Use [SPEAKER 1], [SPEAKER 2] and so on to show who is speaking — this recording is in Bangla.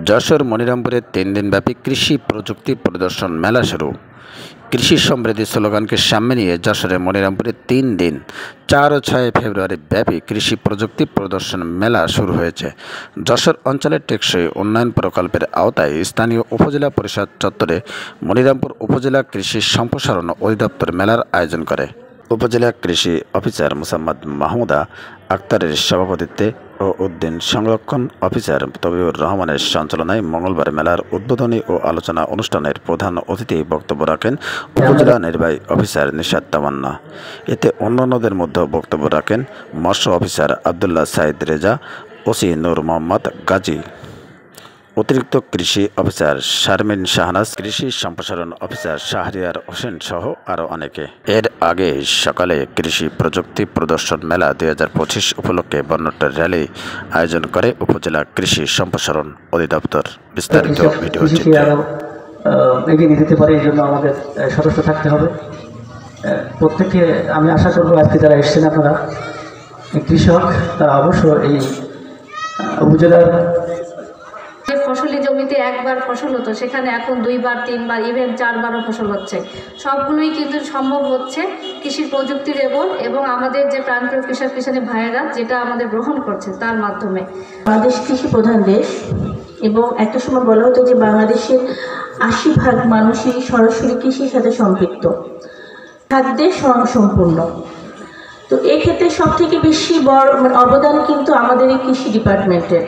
[SPEAKER 1] যশোর মনিরামপুরে 3 দিনব্যাপী কৃষি প্রযুক্তি প্রদর্শন মেলা শুরু। কৃষি সমৃদ্ধি স্লোগানকে সামনে নিয়ে যশোরে মনিরামপুরে 3 দিন 4 ও 6 ফেব্রুয়ারি ব্যাপী কৃষি প্রযুক্তি প্রদর্শন মেলা শুরু হয়েছে। যশোর অঞ্চলের টেকসই উন্নয়ন প্রকল্পের আওতায় স্থানীয় উপজেলা পরিষদ চত্বরে মনিরামপুর উপজেলা কৃষি সম্প্রসারণ অধিদপ্তর মেলার আয়োজন করে। উপজেলা কৃষি অফিসার মোসাম্মদ মাহমুদা আক্তারের সভাপতিত্বে ও উদ্যান সংরক্ষণ অফিসার তবিউর রহমানের সঞ্চালনায় মঙ্গলবার মেলার উদ্বোধনী ও আলোচনা অনুষ্ঠানের প্রধান অতিথি বক্তব্য রাখেন উপজেলা নির্বাহী অফিসার নিশাত তামান্না। এতে অন্যান্যদের মধ্যে বক্তব্য রাখেন মৎস্য অফিসার আবদুল্লাহ সাইদ রেজা, ওসি নূর মোহাম্মদ গাজী, অতিরিক্ত কৃষি অফিসার শারমিন শাহনাজ, কৃষি সম্প্রসারণ অফিসার শাহরিয়ার হোসেন সহ আরও অনেকে। এর আগে সকালে কৃষি প্রযুক্তি প্রদর্শন মেলা 2025 উপলক্ষে বর্ণাঢ্য র্যালি আয়োজন করে উপজেলা কৃষি সম্প্রসারণ অধিদপ্তর। বিস্তারিত ভিডিও
[SPEAKER 2] এগিয়ে নিতে পারে, এই জন্য আমাদের সদস্য থাকতে হবে। প্রত্যেকে আমি আশা করবো আজকে যারা এসছেন আপনারা কৃষক, তারা অবশ্য এই উপজেলার
[SPEAKER 3] ফসলি জমিতে একবার ফসল হতো, সেখানে এখন 2 বার 3 বার ইভেন 4 বারও ফসল হচ্ছে। সবগুলোই কিন্তু সম্ভব হচ্ছে কৃষি প্রযুক্তির এবং আমাদের যে প্রান্তীয় কৃষক কিষানী ভাইয়েরা যেটা আমাদের গ্রহণ করছে তার মাধ্যমে।
[SPEAKER 4] বাংলাদেশ কৃষি প্রধান দেশ এবং একটা সময় বলা হতো যে বাংলাদেশের 80% মানুষই সরাসরি কৃষির সাথে সম্পৃক্ত, খাদ্যের স্বয়ংসম্পূর্ণ। তো এক্ষেত্রে সব থেকে বেশি বড় অবদান কিন্তু আমাদের এই কৃষি ডিপার্টমেন্টের।